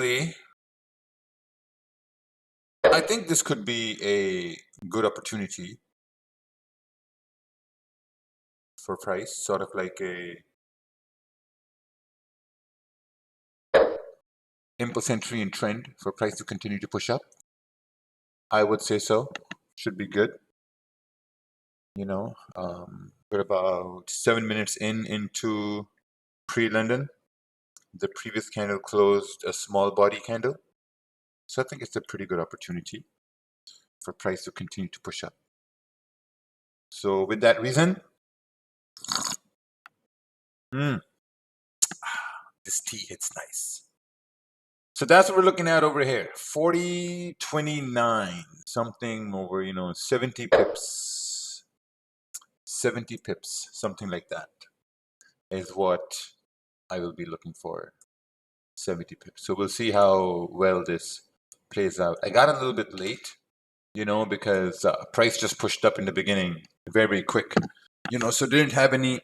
I think this could be a good opportunity for price, sort of like a impulse entry and trend for price to continue to push up. I would say so. Should be good. You know, we're about 7 minutes into pre-London. The previous candle closed a small body candle. So I think it's a pretty good opportunity for price to continue to push up. So with that reason, this tea hits nice. So that's what we're looking at over here. 40.29, something over, 70 pips. 70 pips, something like that is what I will be looking for. 70 pips. So we'll see how well this plays out. I got a little bit late, because price just pushed up in the beginning very quick, so didn't have any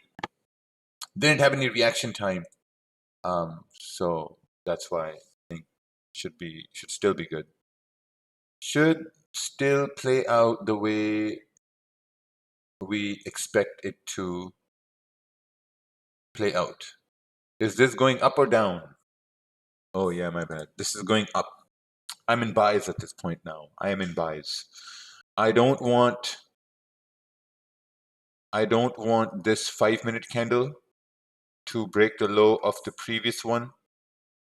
reaction time. So that's why I think should still be good. Should still play out the way we expect it to play out. Is this going up or down? Oh yeah, my bad. This is going up. I'm in buys at this point now. I am in buys. I don't want this 5-minute candle to break the low of the previous one.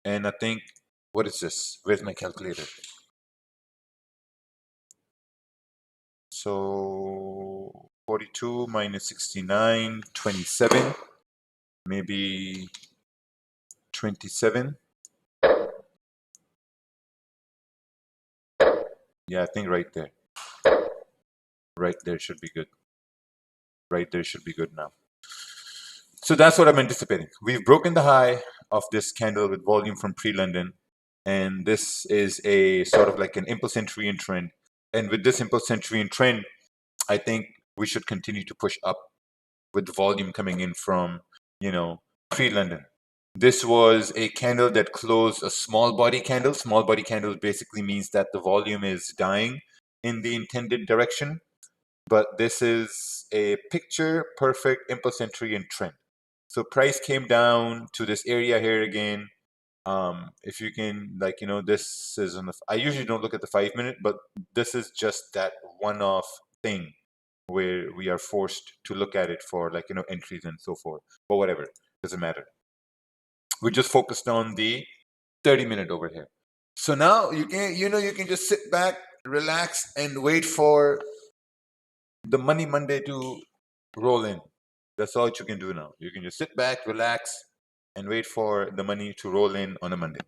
And I think, what is this? Where's my calculator? So 42 minus 69, 27, maybe 27. Yeah, I think right there. Right there should be good. Right there should be good now. So that's what I'm anticipating. We've broken the high of this candle with volume from pre-London. And this is a sort of like an impulse entry and trend. And with this impulse entry and trend, I think we should continue to push up with volume coming in from, pre-London. This was a candle that closed a small body candle. Small body candle basically means that the volume is dying in the intended direction. But this is a picture perfect impulse entry and trend. So price came down to this area here again. If you can, this is on the, I usually don't look at the 5-minute, but this is just that one-off thing where we are forced to look at it for entries and so forth. But whatever, doesn't matter. We're just focused on the 30-minute over here. So now you can just sit back, relax, and wait for the Money Monday to roll in. That's all you can do now. You can just sit back, relax, and wait for the money to roll in on a Monday.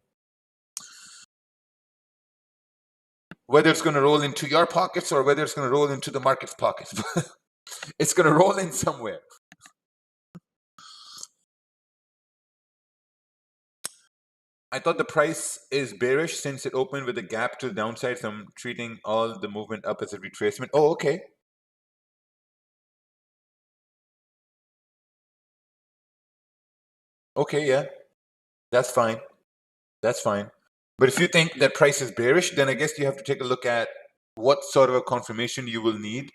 Whether it's going to roll into your pockets or whether it's going to roll into the market's pockets, it's going to roll in somewhere. I thought the price is bearish since it opened with a gap to the downside. So I'm treating all the movement up as a retracement. Oh, okay. Okay, yeah. That's fine. That's fine. But if you think that price is bearish, then I guess you have to take a look at what sort of a confirmation you will need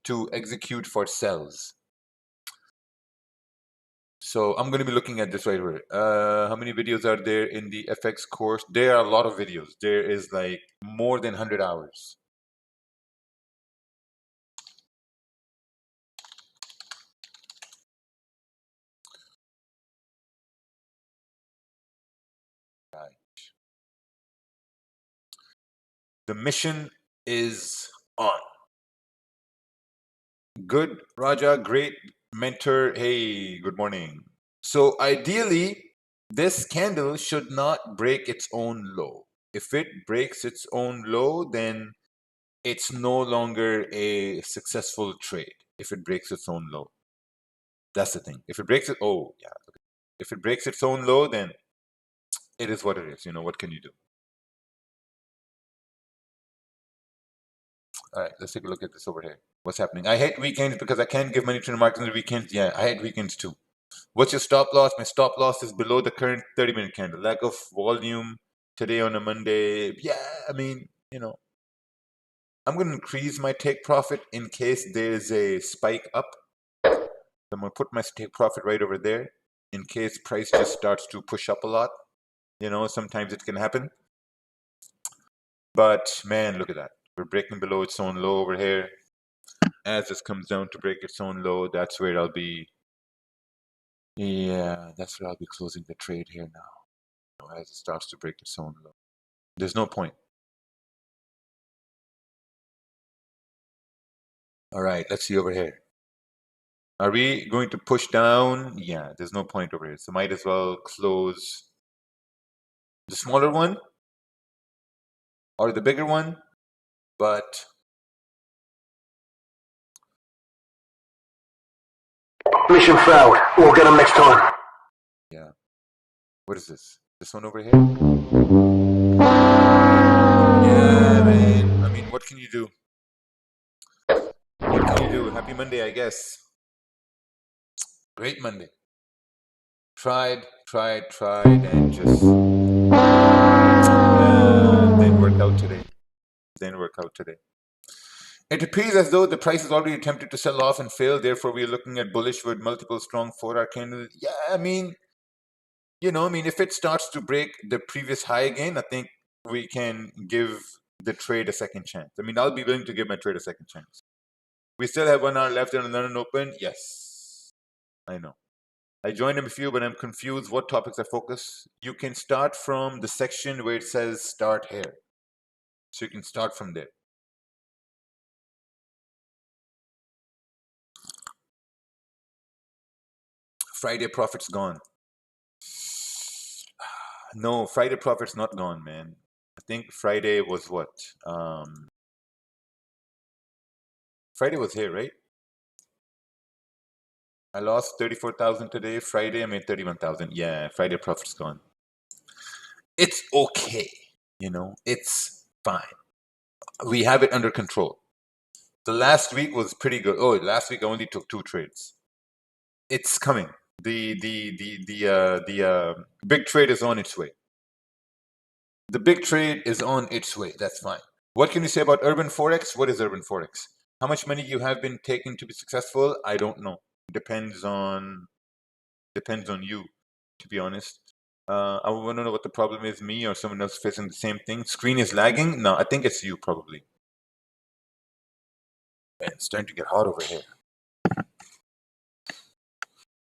to execute for sells. So I'm going to be looking at this right away. How many videos are there in the FX course? There are a lot of videos. There is like more than 100 hours. Right. The mission is on. Good, Raja. Great mentor. Hey, good morning. So ideally, this candle should not break its own low. If it breaks its own low, then it's no longer a successful trade. If it breaks its own low, that's the thing. If it breaks it, oh yeah. If it breaks its own low, then it is what it is. What can you do? All right, let's take a look at this over here. What's happening? I hate weekends because I can't give money to the market on the weekends. Yeah, I hate weekends too. What's your stop loss? My stop loss is below the current 30-minute candle. Lack of volume today on a Monday. Yeah, I mean, I'm going to increase my take profit in case there's a spike up. I'm going to put my take profit right over there in case price just starts to push up a lot. Sometimes it can happen. But man, look at that. We're breaking below its own low over here. As this comes down to break its own low, that's where I'll be. Yeah, that's where I'll be closing the trade here now. As it starts to break its own low. There's no point. All right, let's see over here. Are we going to push down? Yeah, there's no point over here. So might as well close the smaller one or the bigger one. But mission failed. We'll get them next time. Yeah. What is this? This one over here? Yeah, man. I mean, what can you do? What can you do? Happy Monday, I guess. Great Monday. Tried, and just didn't work out today. It appears as though the price has already attempted to sell off and failed. Therefore, we are looking at bullish with multiple strong 4-hour candles. Yeah, I mean, if it starts to break the previous high again, I think we can give the trade a second chance. I mean, I'll be willing to give my trade a second chance. We still have 1 hour left in London Open. Yes, I know. I joined a few, but I'm confused what topics I focus. You can start from the section where it says start here. So you can start from there. Friday profit's gone. No, Friday profit's not gone, man. I think Friday was what? Friday was here, right? I lost 34,000 today. Friday, I made 31,000. Yeah, Friday profit's gone. It's okay. It's fine. We have it under control. The last week was pretty good. Oh, last week I only took 2 trades. It's coming. The big trade is on its way. The big trade is on its way. That's fine. What can you say about urban forex? What is urban forex? How much money you have been taking to be successful? I don't know. Depends on you, to be honest. I want to know what the problem is, me or someone else facing the same thing. Screen is lagging? No, I think it's you probably. Man, it's starting to get hot over here.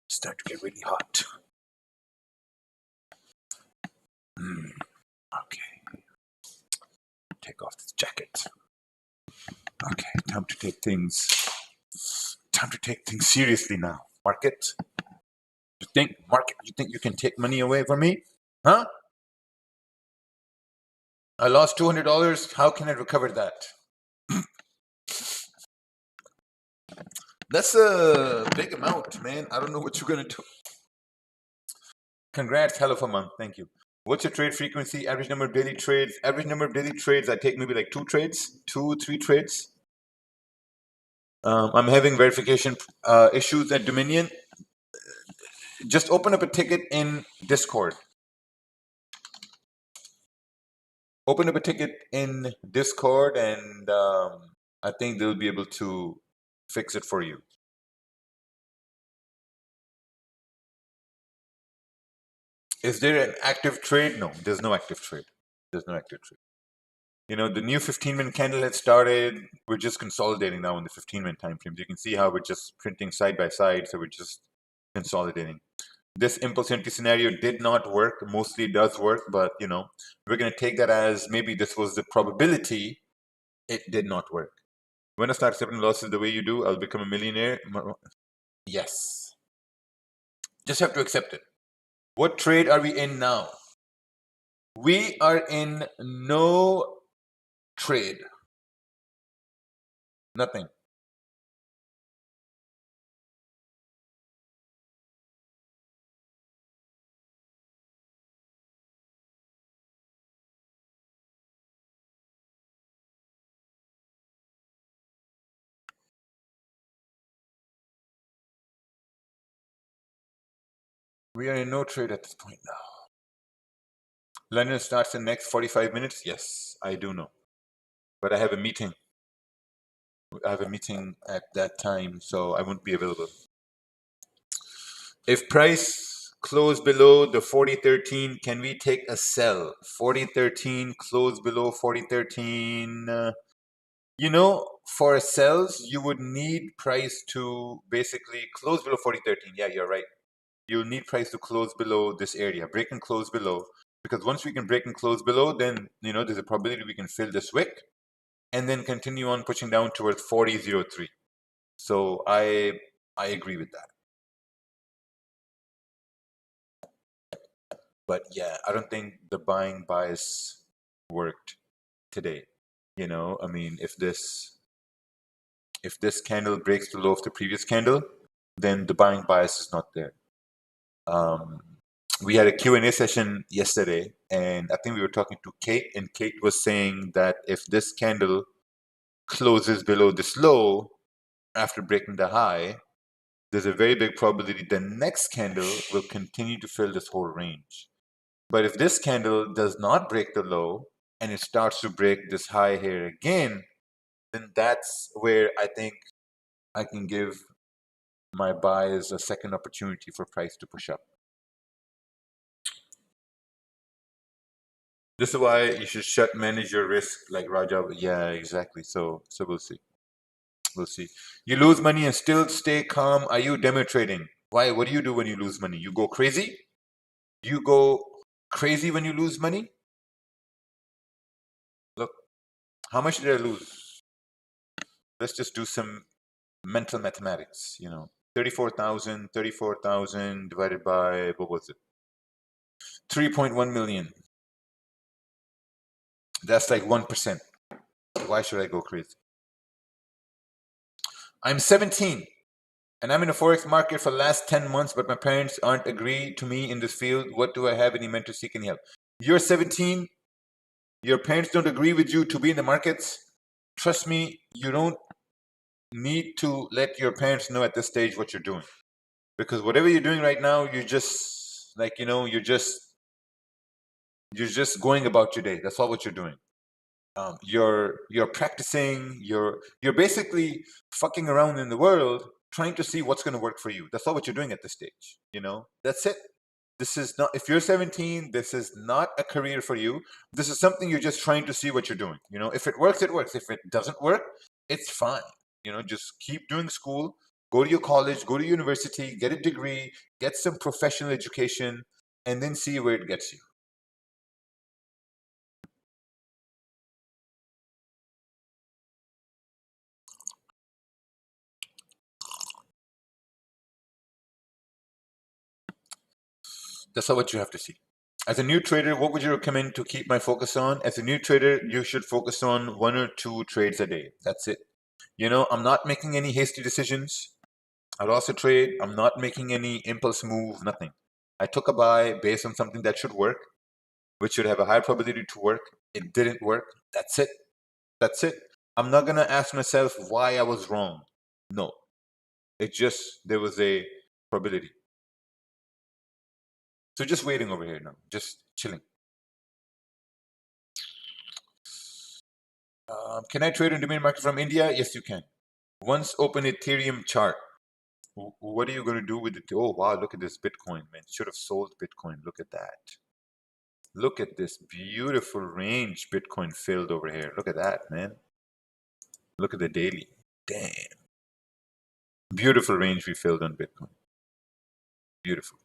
It's starting to get really hot. Okay. Take off this jacket. Okay, time to take things seriously now. Market? You think you can take money away from me? Huh? I lost $200. How can I recover that? That's a big amount, man. I don't know what you're gonna do. Congrats, hell of a month. Thank you. What's your trade frequency? Average number of daily trades? Average number of daily trades, I take maybe like 2 trades, 2, 3 trades. I'm having verification issues at Dominion. Just open up a ticket in Discord. Open up a ticket in Discord, and I think they'll be able to fix it for you. Is there an active trade? No, there's no active trade. There's no active trade. The new 15-minute candle had started. We're just consolidating now in the 15-minute time frames. You can see how we're just printing side by side, so we're just consolidating. This impulse entry scenario did not work. Mostly it does work, but we're going to take that as maybe this was the probability it did not work. When I start accepting losses the way you do, I'll become a millionaire. Yes. Just have to accept it. What trade are we in now? We are in no trade. Nothing. We are in no trade at this point now. London starts in the next 45 minutes. Yes, I do know. But I have a meeting. I have a meeting at that time, so I won't be available. If price close below the 4013, can we take a sell? 4013 close below 4013. You know, for sells, you would need price to basically close below 4013. Yeah, you're right. You'll need price to close below this area, break and close below. Because once we can break and close below, then there's a probability we can fill this wick and then continue on pushing down towards 4003. So I agree with that. But yeah, I don't think the buying bias worked today. I mean, if this candle breaks the low of the previous candle, then the buying bias is not there. We had a Q&A session yesterday, and I think we were talking to Kate, and Kate was saying that if this candle closes below this low after breaking the high, there's a very big probability the next candle will continue to fill this whole range. But if this candle does not break the low and it starts to break this high here again, then that's where I think I can give my buyers a second opportunity for price to push up. This is why you should manage your risk, like Raja. Yeah, exactly. So we'll see. We'll see. You lose money and still stay calm. Are you demo trading? Why? What do you do when you lose money? You go crazy? You go crazy when you lose money? Look, how much did I lose? Let's just do some mental mathematics. 34,000 divided by, what was it? 3.1 million. That's like 1%. Why should I go crazy? I'm 17 and I'm in the Forex market for the last 10 months, but my parents aren't agreed to me in this field. What do I have? Any mentor seeking help? You're 17. Your parents don't agree with you to be in the markets. Trust me, you don't need to let your parents know at this stage what you're doing. Because whatever you're doing right now, you're just you're just going about your day. That's all what you're doing. You're practicing. You're basically fucking around in the world, trying to see what's going to work for you. That's all what you're doing at this stage. That's it. This is not. If you're 17, this is not a career for you. This is something you're just trying to see what you're doing. If it works, it works. If it doesn't work, it's fine. Just keep doing school. Go to your college. Go to university. Get a degree. Get some professional education, and then see where it gets you. That's not what you have to see. As a new trader, what would you recommend to keep my focus on? As a new trader, you should focus on 1 or 2 trades a day. That's it. I'm not making any hasty decisions. I lost a trade. I'm not making any impulse move, nothing. I took a buy based on something that should work, which should have a high probability to work. It didn't work. That's it. That's it. I'm not going to ask myself why I was wrong. No. It just, there was a probability. So just waiting over here now, just chilling. Can I trade in demand market from India? Yes, you can. Once open Ethereum chart. What are you going to do with it? Oh, wow, look at this Bitcoin, man. Should have sold Bitcoin. Look at that. Look at this beautiful range Bitcoin filled over here. Look at that, man. Look at the daily. Damn. Beautiful range we filled on Bitcoin. Beautiful.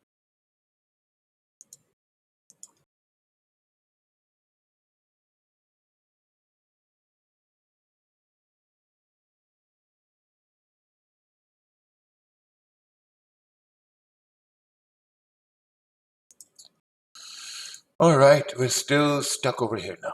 All right, we're still stuck over here now.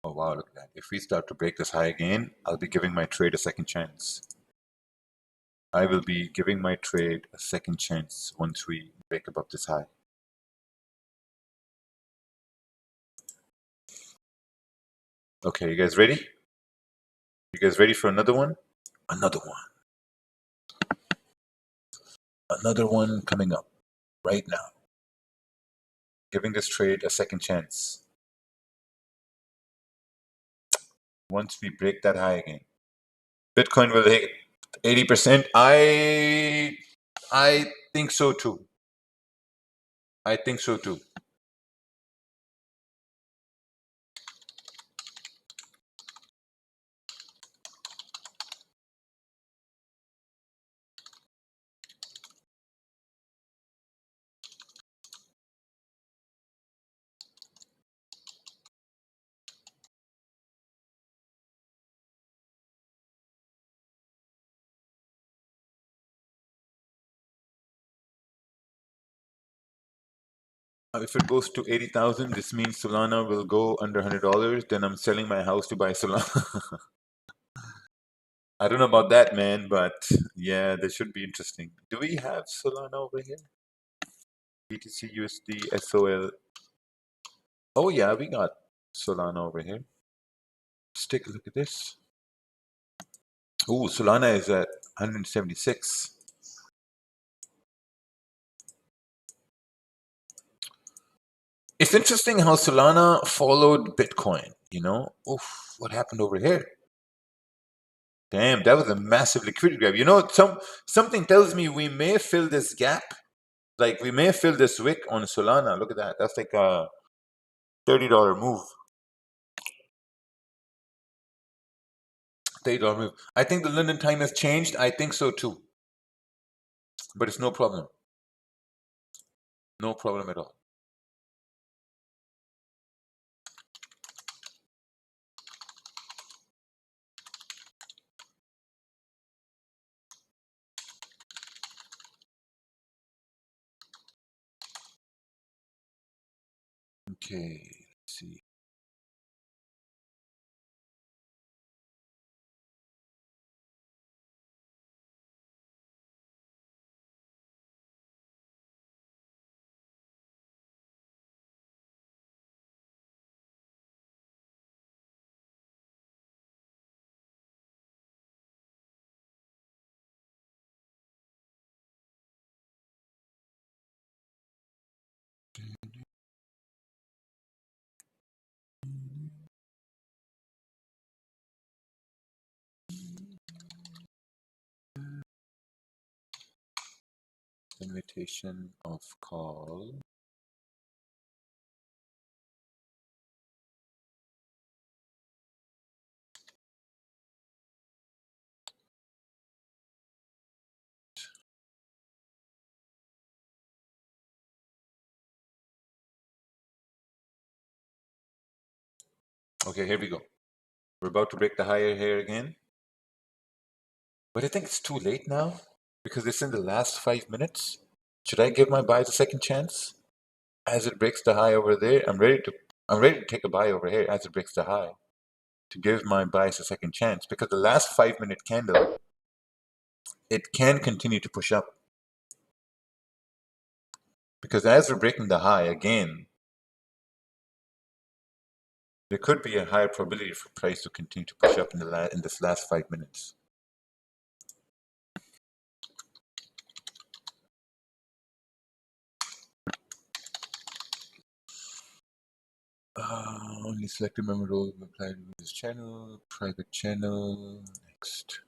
Oh, wow, look at that. If we start to break this high again, I'll be giving my trade a second chance. I will be giving my trade a second chance once we break above this high. Okay, you guys ready? You guys ready for another one? Another one. Another one coming up right now. Giving this trade a second chance. Once we break that high again. Bitcoin will hit 80%. I think so too. I think so too. If it goes to 80,000, this means Solana will go under $100. Then I'm selling my house to buy Solana. I don't know about that, man, but yeah, that should be interesting. Do we have Solana over here? BTC, USD, SOL. Oh yeah, we got Solana over here. Let's take a look at this. Oh, Solana is at 176. It's interesting how Solana followed Bitcoin, you know? Oof, what happened over here? Damn, that was a massive liquidity grab. You know, something tells me we may fill this gap. Like we may fill this wick on Solana. Look at that. That's like a $30 move. $30 move. I think the London time has changed. I think so too. But it's no problem. No problem at all. Okay, let's see. Invitation of call. Okay, here we go. We're about to break the higher here again. But I think it's too late now because it's in the last 5 minutes. Should I give my buys a second chance as it breaks the high over there? I'm ready to take a buy over here as it breaks the high to give my buys a second chance because the last 5 minute candle, it can continue to push up. Because as we're breaking the high again, there could be a higher probability for price to continue to push up in this last 5 minutes. Only selected member role will apply to this channel. Private channel. Next.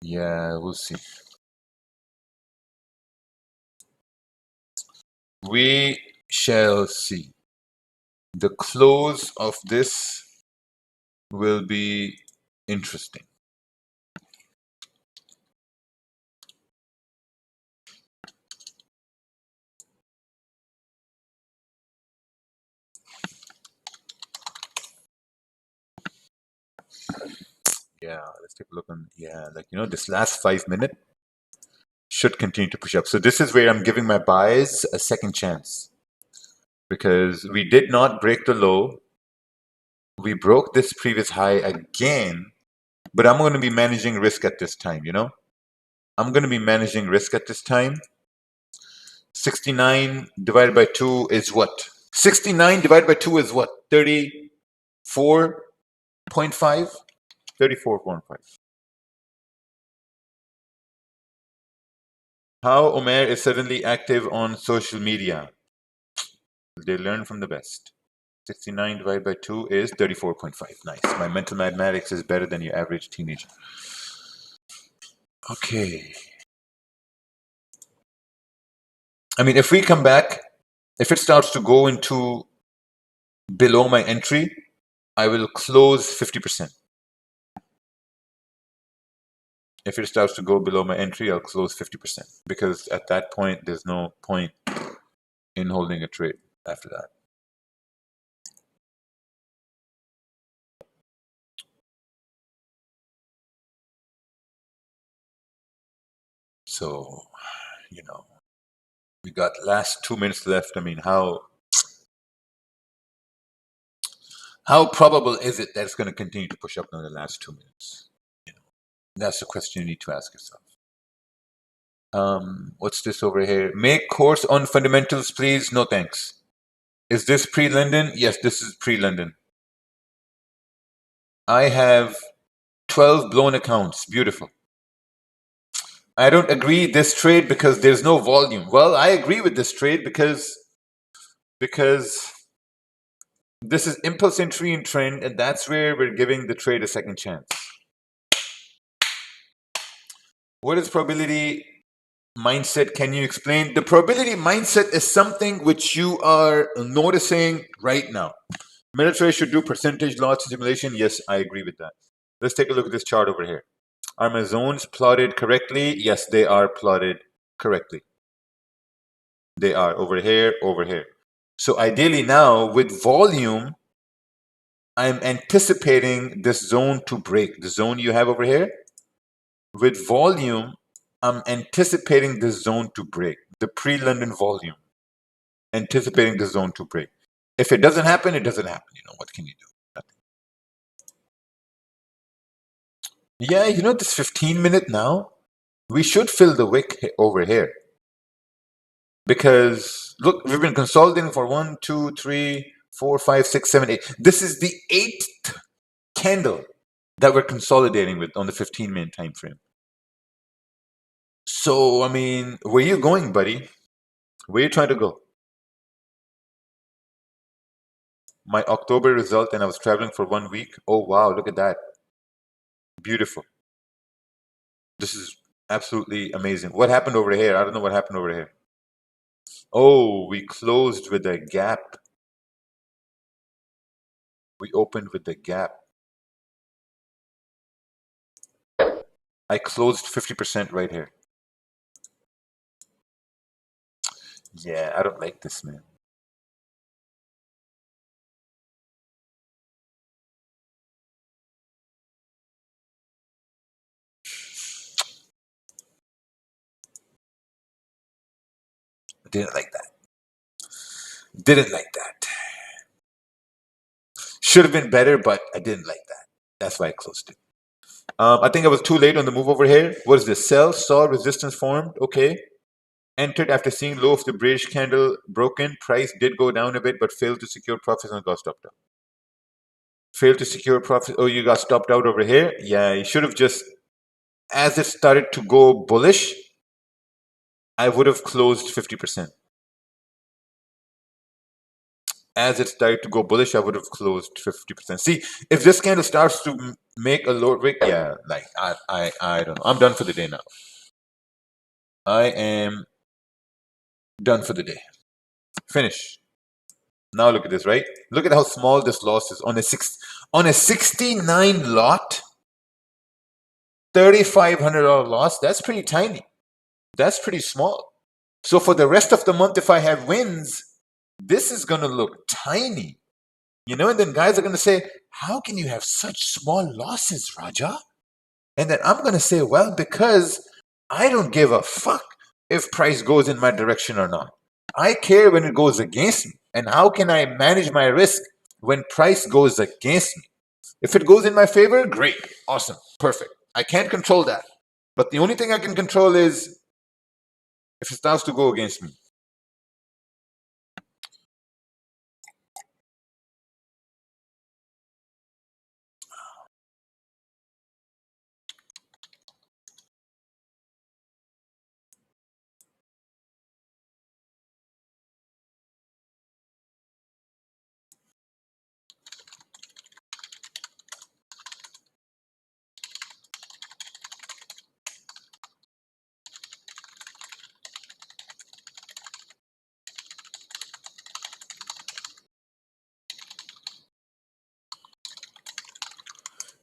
Yeah, we'll see. We shall see. The close of this will be interesting. Yeah, let's take a look on, yeah, like, you know, this last 5 minute should continue to push up. So this is where I'm giving my buys a second chance because we did not break the low. We broke this previous high again, but I'm going to be managing risk at this time, you know? I'm going to be managing risk at this time 69 divided by 2 is what? 69 divided by 2 is what? 34.5? 34.5. How Omer is suddenly active on social media. They learn from the best. 69 divided by 2 is 34.5. Nice. My mental mathematics is better than your average teenager. Okay. I mean, if we come back, if it starts to go into below my entry, I will close 50%. If it starts to go below my entry, I'll close 50%. Because at that point, there's no point in holding a trade after that. So, you know, we got last 2 minutes left. I mean, how probable is it that it's going to continue to push up in the last 2 minutes? You know, that's the question you need to ask yourself. What's this over here? Make course on fundamentals, please. No thanks. Is this pre-London? Yes, this is pre-London. I have 12 blown accounts. Beautiful. I don't agree this trade because there's no volume. Well, I agree with this trade because this is impulse entry and trend, and that's where we're giving the trade a second chance. What is probability mindset? Can you explain? The probability mindset is something which you are noticing right now. Military should do percentage loss simulation. Yes, I agree with that. Let's take a look at this chart over here. Are my zones plotted correctly? Yes, they are plotted correctly. They are over here, over here. So ideally now with volume, I'm anticipating this zone to break. The zone you have over here, with volume, I'm anticipating this zone to break. The pre-London volume, anticipating the zone to break. If it doesn't happen, it doesn't happen. You know, what can you do? Nothing. Yeah, you know, this 15-minute now, we should fill the wick over here. Because, look, we've been consolidating for 1, 2, 3, 4, 5, 6, 7, 8. This is the 8th candle that we're consolidating with on the 15-minute time frame. So, I mean, where you going, buddy? Where you trying to go? My October result, and I was traveling for 1 week. Oh, wow, look at that. Beautiful. This is absolutely amazing. What happened over here? I don't know what happened over here. Oh, we closed with a gap. We opened with the gap. I closed 50% right here. Yeah, I don't like this, man. I didn't like that. Didn't like that. Should have been better, but I didn't like that. That's why I closed it. I think I was too late on the move over here. What is this? Sell, saw resistance formed. Okay. Entered after seeing low of the bearish candle broken. Price did go down a bit, but failed to secure profits and got stopped out. Failed to secure profit. Oh, you got stopped out over here? Yeah, you should have just, as it started to go bullish, I would have closed 50%. As it started to go bullish, I would have closed 50%. See, if this candle starts to make a lower wick, yeah, like I don't know. I'm done for the day now. I am done for the day. Finish. Now look at this, right? Look at how small this loss is on a 69 lot. $3,500 loss. That's pretty tiny. That's pretty small. So for the rest of the month, if I have wins, this is going to look tiny. You know, and then guys are going to say, how can you have such small losses, Raja? And then I'm going to say, well, because I don't give a fuck if price goes in my direction or not. I care when it goes against me. And how can I manage my risk when price goes against me? If it goes in my favor, great, awesome, perfect. I can't control that. But the only thing I can control is if it starts to go against me.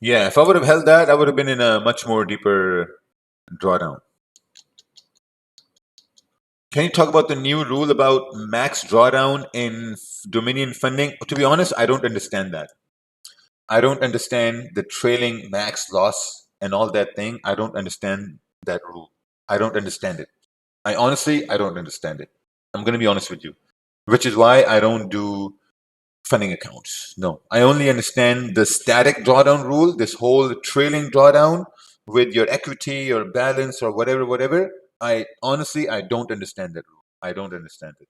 Yeah, if I would have held that, I would have been in a much more deeper drawdown. Can you talk about the new rule about max drawdown in Dominion funding? To be honest, I don't understand that. I don't understand the trailing max loss and all that thing. I don't understand that rule. I don't understand it. I don't understand it. I'm going to be honest with you, which is why I don't do funding accounts. No, I only understand the static drawdown rule, this whole trailing drawdown with your equity or balance or whatever, whatever. I don't understand that rule. I don't understand it.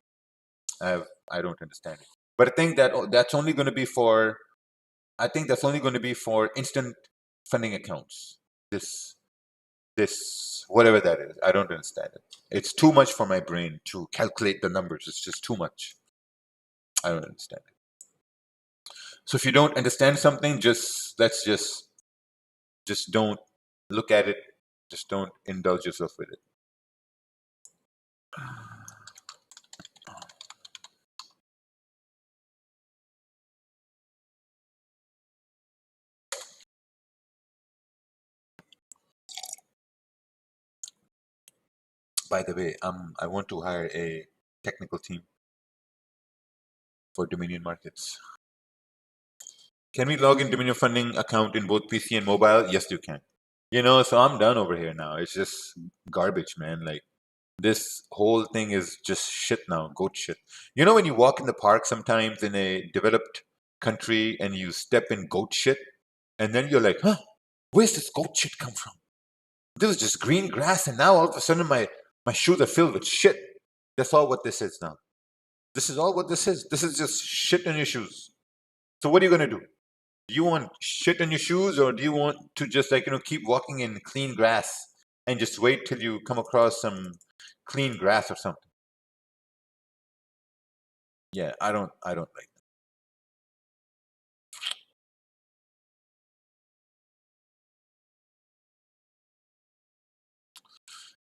I don't understand it. But I think that that's only going to be for, I think that's only going to be for instant funding accounts. This whatever that is, I don't understand it. It's too much for my brain to calculate the numbers. It's just too much. I don't understand it. So if you don't understand something, just don't look at it. Just don't indulge yourself with it. By the way, I want to hire a technical team for Dominion markets. Can we log in Dominion funding account in both PC and mobile? Yes, you can. So I'm done over here now. It's just garbage, man. Like this whole thing is just shit now, goat shit. When you walk in the park sometimes in a developed country and you step in goat shit, and then you're like, huh, where's this goat shit come from? There was just green grass, and now all of a sudden my shoes are filled with shit. That's all what this is now. This is all what this is. This is just shit in your shoes. So what are you gonna do? Do you want shit in your shoes, or do you want to just keep walking in clean grass and just wait till you come across some clean grass or something? Yeah, I don't like that.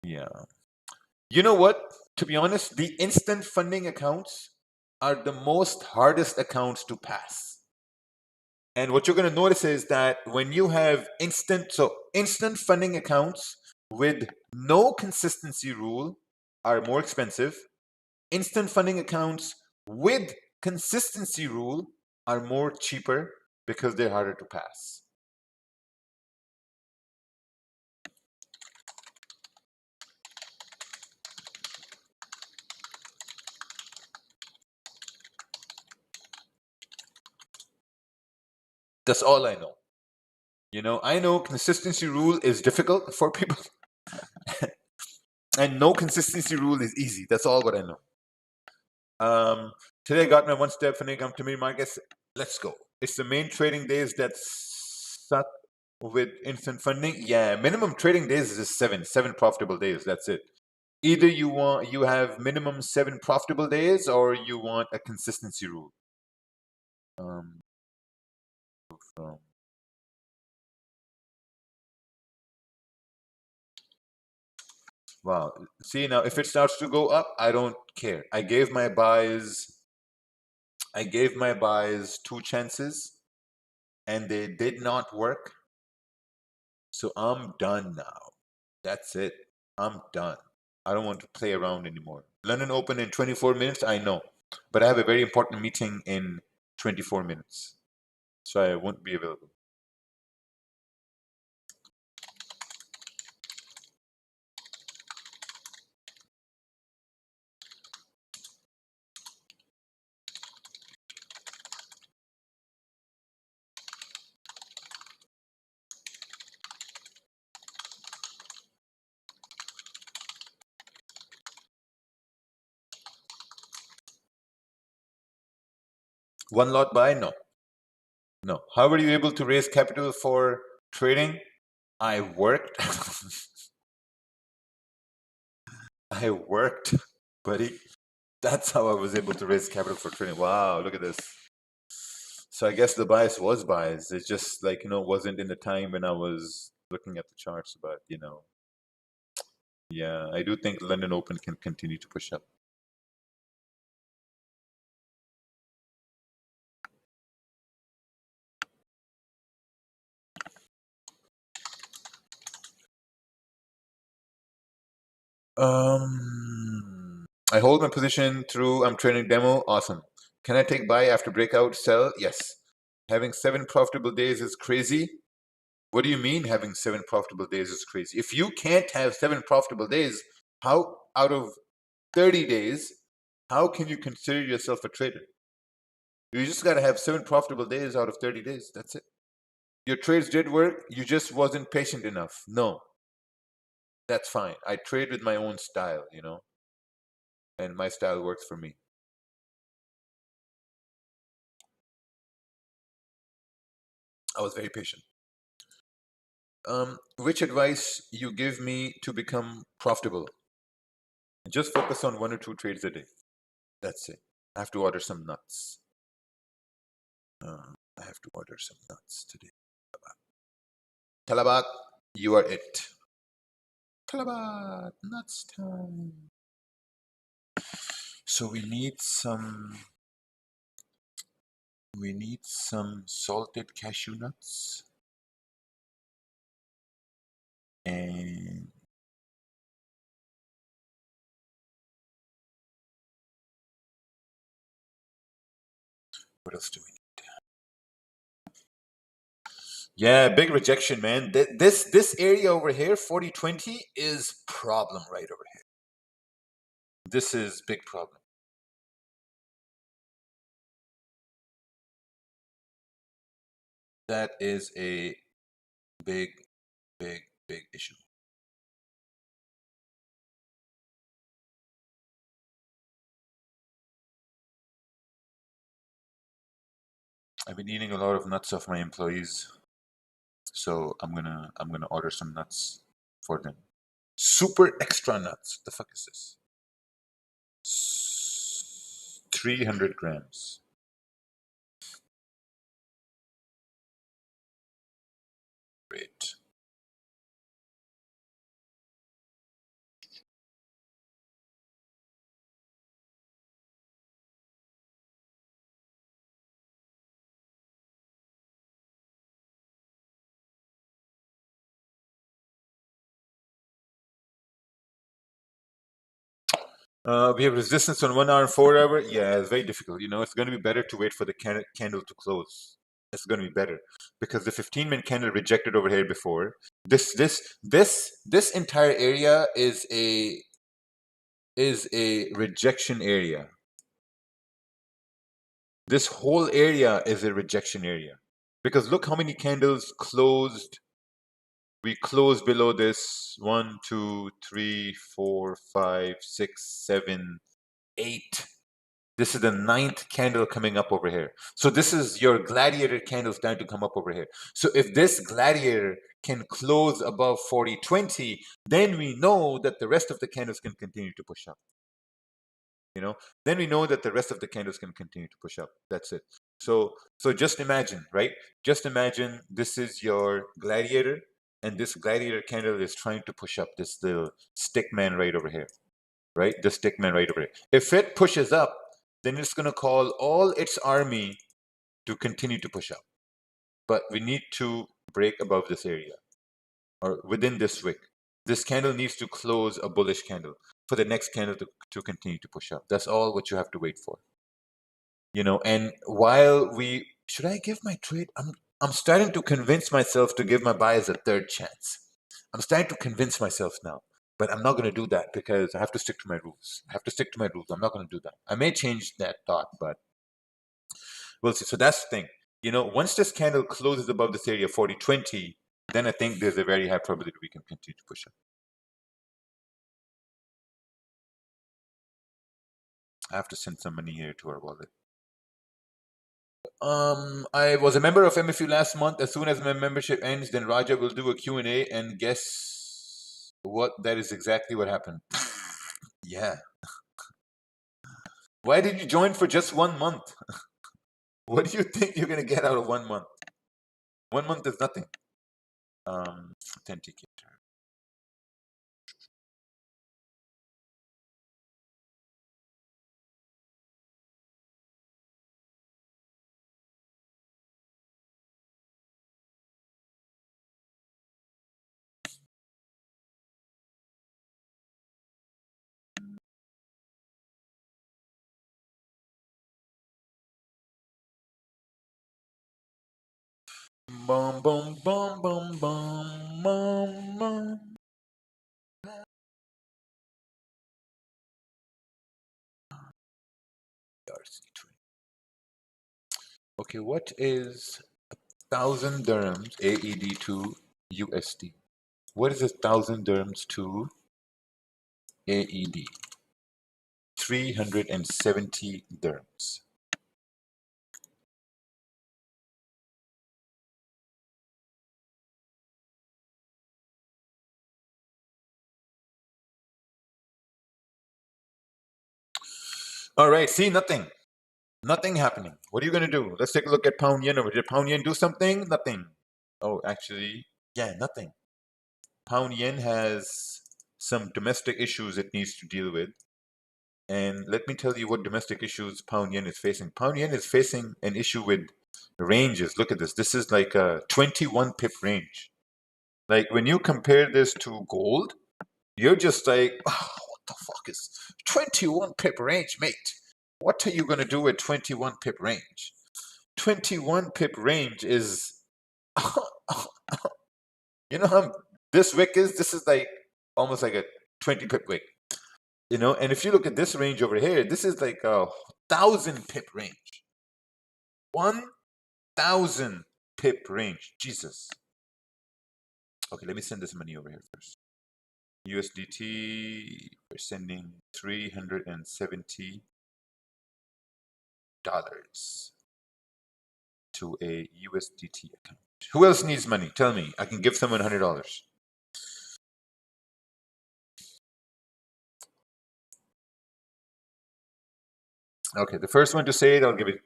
Yeah. You know what? To be honest, the instant funding accounts are the most hardest accounts to pass. And what you're going to notice is that when you have instant funding accounts with no consistency rule are more expensive. Instant funding accounts with consistency rule are more cheaper because they're harder to pass. That's all I know. I know consistency rule is difficult for people, and no consistency rule is easy. That's all what I know. Today I got my one step funding come to me markets. Let's go. It's the main trading days that suck with instant funding. Yeah, minimum trading days is just seven profitable days. That's it. Either you have minimum 7 profitable days, or you want a consistency rule. Um, so- wow. See, now if it starts to go up, I don't care. I gave my buys 2 chances, and they did not work. So I'm done now. That's it. I'm done. I don't want to play around anymore. London Open in 24 minutes, I know. But I have a very important meeting in 24 minutes. So I won't be available. One lot buy? No. No. How were you able to raise capital for trading? I worked. I worked, buddy. That's how I was able to raise capital for trading. Wow, look at this. So I guess the bias was biased. It just wasn't in the time when I was looking at the charts, but yeah, I do think London Open can continue to push up. I hold my position through. I'm trading demo. Awesome. Can I take buy after breakout? Sell? Yes. Having 7 profitable days is crazy. What do you mean having 7 profitable days is crazy? If you can't have 7 profitable days, how out of 30 days, how can you consider yourself a trader? You just got to have 7 profitable days out of 30 days. That's it. Your trades did work. You just wasn't patient enough. No, that's fine. I trade with my own style, you know, and my style works for me. I was very patient. Which advice you give me to become profitable? Just focus on 1 or 2 trades a day. That's it. I have to order some nuts. I have to order some nuts today. Talabat, you are it. Talabat, nuts time. So we need some salted cashew nuts and what else do we need? Yeah, big rejection, man. This area over here, 4020, is problem right over here. This is big problem. That is a big issue. I've been eating a lot of nuts off my employees, so I'm gonna order some nuts for them. Super extra nuts. The fuck is this? 300 grams. Great. We have resistance on 1 hour and 4 hour. Yeah, it's very difficult. You know, it's going to be better to wait for the candle to close. It's going to be better because the 15-minute candle rejected over here before. This entire area is a rejection area. This whole area is a rejection area because look how many candles closed. We closed below this 1, 2, 3, 4, 5, 6, 7, 8. This is the 9th candle coming up over here. So this is your gladiator candle starting to come up over here. So if this gladiator can close above 4020, then we know that the rest of the candles can continue to push up. You know, then we know that the rest of the candles can continue to push up. That's it. So just imagine, right? Just imagine this is your gladiator, and this gladiator candle is trying to push up this little stick man right over here, right? The stick man right over here. If it pushes up, then it's going to call all its army to continue to push up. But we need to break above this area or within this wick. This candle needs to close a bullish candle for the next candle to continue to push up. That's all what you have to wait for. You know, and while we should I give my trade? I'm starting to convince myself to give my buyers a third chance. I'm starting to convince myself now. But I'm not going to do that because I have to stick to my rules. I have to stick to my rules. I'm not going to do that. I may change that thought, but we'll see. So that's the thing. You know, once this candle closes above this area 4020, then I think there's a very high probability we can continue to push up. I have to send some money here to our wallet. I was a member of MFU last month. As soon as my membership ends, then Raja will do a Q&A, and guess what? That is exactly what happened. Yeah. Why did you join for just 1 month? What do you think you're going to get out of 1 month? 1 month is nothing. Authenticator. Boom, boom, boom, boom, boom, boom, boom. Okay, what is 1,000 dirhams AED to USD? What is 1,000 dirhams to AED? 370 dirhams. All right, see, nothing. Nothing happening. What are you going to do? Let's take a look at pound yen over. Did pound yen do something? Nothing. Oh, actually, yeah, nothing. Pound yen has some domestic issues it needs to deal with. And let me tell you what domestic issues pound yen is facing. Pound yen is facing an issue with ranges. Look at this. This is like a 21 pip range. Like when you compare this to gold, you're just like, oh, what the fuck is 21 pip range, mate? What are you going to do with 21 pip range? 21 pip range is, you know how this wick is? This is like almost like a 20 pip wick. You know, and if you look at this range over here, this is like a 1,000 pip range. 1,000 pip range. Jesus. Okay, let me send this money over here first. USDT, we're sending $370 to a USDT account. Who else needs money? Tell me. I can give someone $100. Okay, the first one to say it, I'll give it.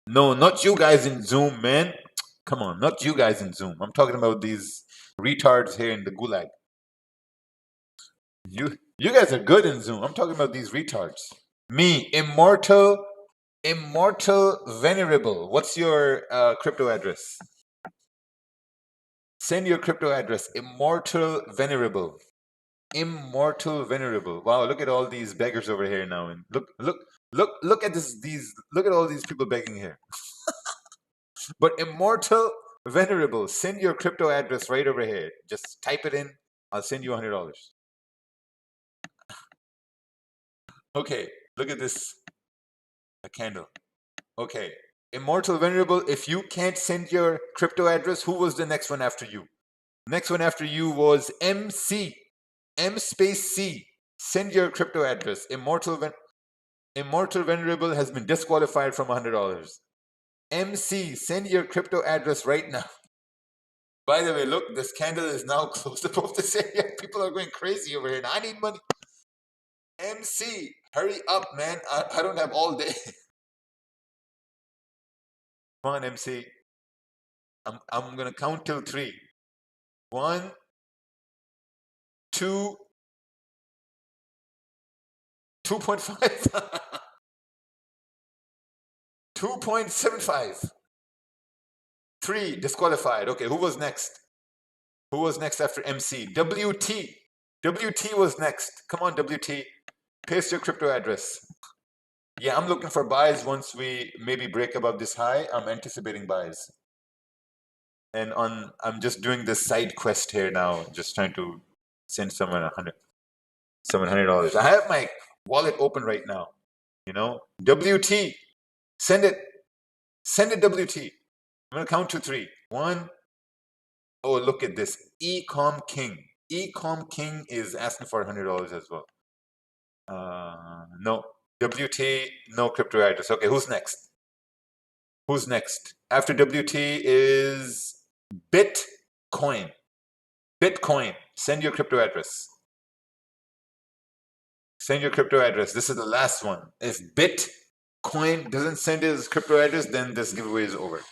No, not you guys in Zoom, man. Come on, not you guys in Zoom. I'm talking about these retards here in the gulag. You guys are good in Zoom. I'm talking about these retards. Me, immortal venerable. What's your crypto address? Send your crypto address. Immortal venerable. Immortal venerable. Wow, look at all these beggars over here now. And look at this. Look at all these people begging here. But immortal venerable. Send your crypto address right over here. Just type it in. I'll send you $100. Okay, look at this. A candle. Okay. Immortal Venerable, if you can't send your crypto address, who was the next one after you? Next one after you was MC. M space C. Send your crypto address. Immortal Venerable has been disqualified from $100. MC, send your crypto address right now. By the way, look, this candle is now closed above this area. People are going crazy over here. I need money. MC, hurry up, man. I don't have all day. Come on, MC. I'm gonna count till 3. 1, 2, 2.5, 2.75, 3 disqualified. Okay, who was next? Who was next after MC? WT. WT was next. Come on, WT. Paste your crypto address. Yeah, I'm looking for buys once we maybe break above this high. I'm anticipating buys. And I'm just doing this side quest here now, just trying to send someone $100. I have my wallet open right now. You know, WT, send it, WT. I'm gonna count to 3. 1. Oh, look at this, Ecom King. Ecom King is asking for $100 as well. No, WT, no crypto address. Okay, who's next? Who's next? After WT is Bitcoin. Bitcoin, send your crypto address. Send your crypto address. This is the last one. If Bitcoin doesn't send his crypto address, then this giveaway is over.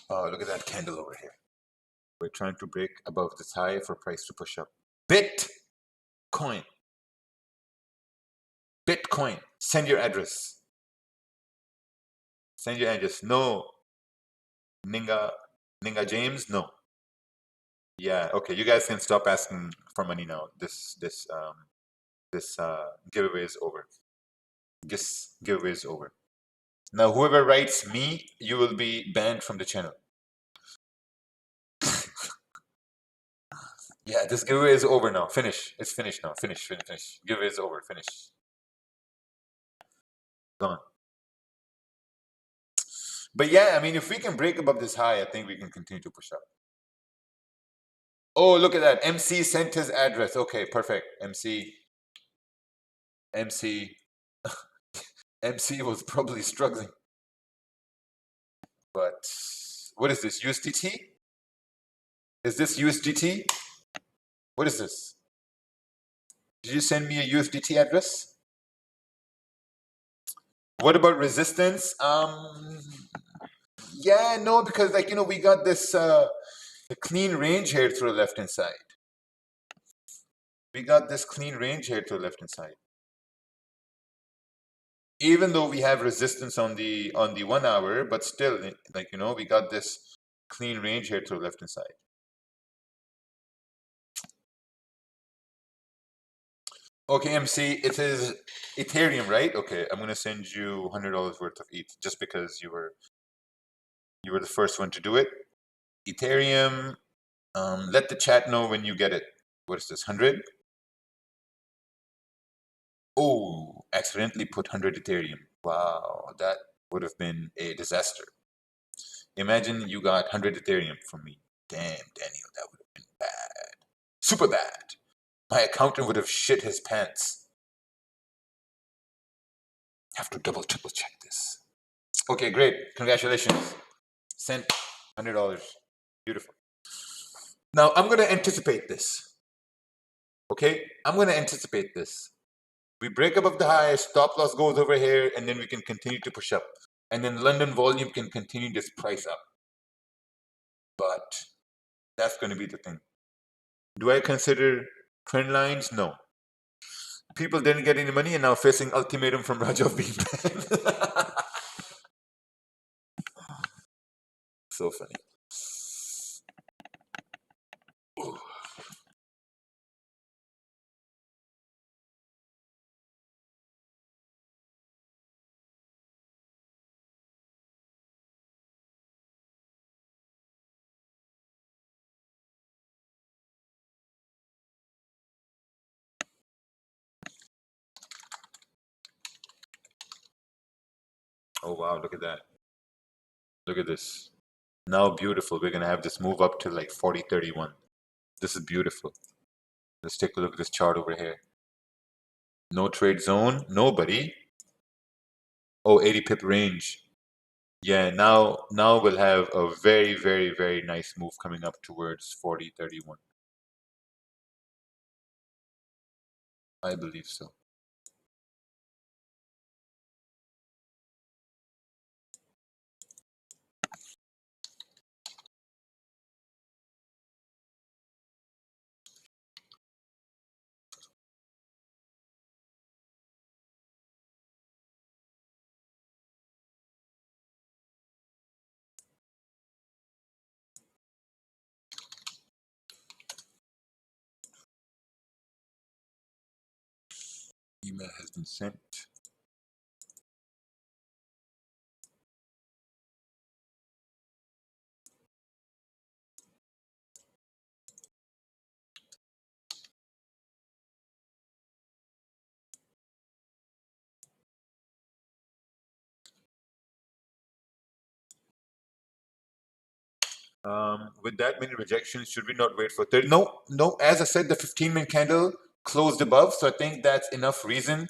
Oh, look at that candle over here. We're trying to break above this high for price to push up. Bitcoin. Bitcoin. Send your address. Send your address. No. Ninga James? No. Yeah, okay. You guys can stop asking for money now. This giveaway is over. This giveaway is over. Now, whoever writes me, you will be banned from the channel. Yeah, this giveaway is over now. Finish. It's finished now. Finish. Giveaway is over. Finish. Gone. But yeah, I mean, if we can break above this high, I think we can continue to push up. Oh, look at that. MC sent his address. Okay, perfect. MC was probably struggling. But what is this? USDT? Is this USDT? What is this? Did you send me a USDT address? What about resistance? Yeah, no, because like, you know, we got this a clean range here through the left hand side. We got this clean range here to the left hand side. Even though we have resistance on the 1 hour, but still, like, you know, we got this clean range here to the left hand side. Okay, MC, it is Ethereum, right? Okay, I'm gonna send you $100 worth of ETH just because you were the first one to do it. Ethereum, let the chat know when you get it. What is this, 100? Oh, accidentally put 100 Ethereum. Wow, that would have been a disaster. Imagine you got 100 Ethereum from me. Damn, Daniel, that would have been bad. Super bad. My accountant would have shit his pants. Have to double, triple check this. Okay, great. Congratulations. Sent $100. Beautiful. Now, I'm going to anticipate this. Okay? I'm going to anticipate this. We break above the high, stop loss goes over here, and then we can continue to push up. And then London volume can continue this price up. But that's going to be the thing. Do I consider trend lines? No. People didn't get any money and now facing ultimatum from Rajav being banned. So funny. Ooh. Oh wow, look at that. Look at this. Now beautiful. We're gonna have this move up to like 40.31. This is beautiful. Let's take a look at this chart over here. No trade zone, nobody. Oh, 80 pip range. Yeah, now we'll have a very, very, very nice move coming up towards 40.31. I believe so. Email has been sent. With that many rejections, should we not wait for 30? No, no. As I said, the 15-minute candle closed above, so I think that's enough reason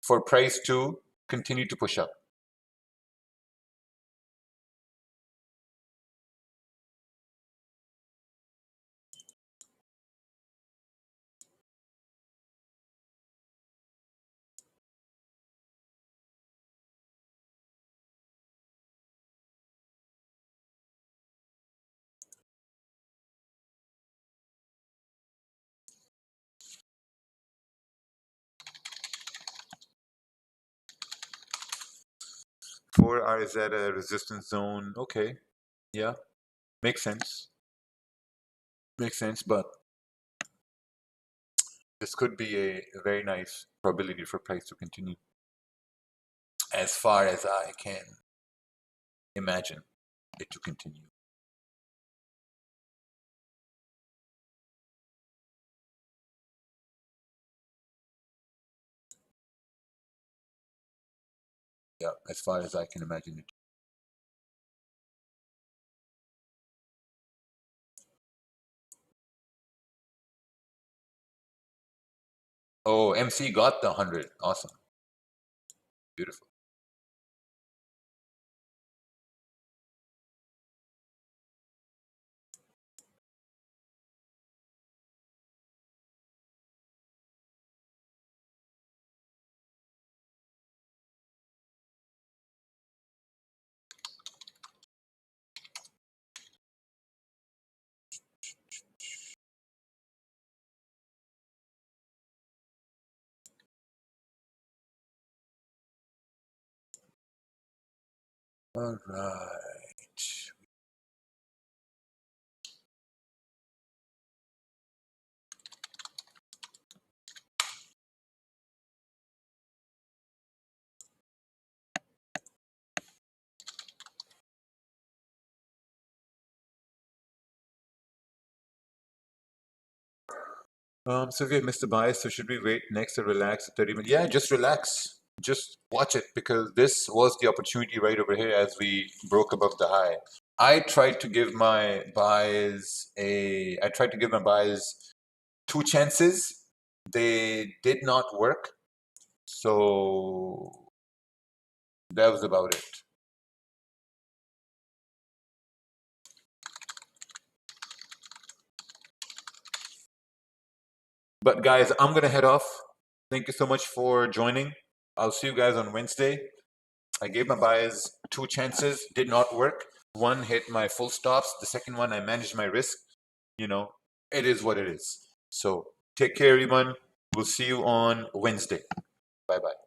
for price to continue to push up. Four R is at a resistance zone. Okay, yeah, makes sense. Makes sense, but this could be a very nice probability for price to continue as far as I can imagine it to continue. Yeah, as far as I can imagine it. Oh, MC got the 100. Awesome. Beautiful. All right. So we have missed the buy, so should we wait next to relax 30 minutes? Yeah, just relax. Just watch it because this was the opportunity right over here as we broke above the high. I tried to give my buys two chances. They did not work. So that was about it. But guys, I'm gonna head off. Thank you so much for joining. I'll see you guys on Wednesday. I gave my buys two chances, did not work. One hit my full stops. The second one, I managed my risk. You know, it is what it is. So take care, everyone. We'll see you on Wednesday. Bye bye.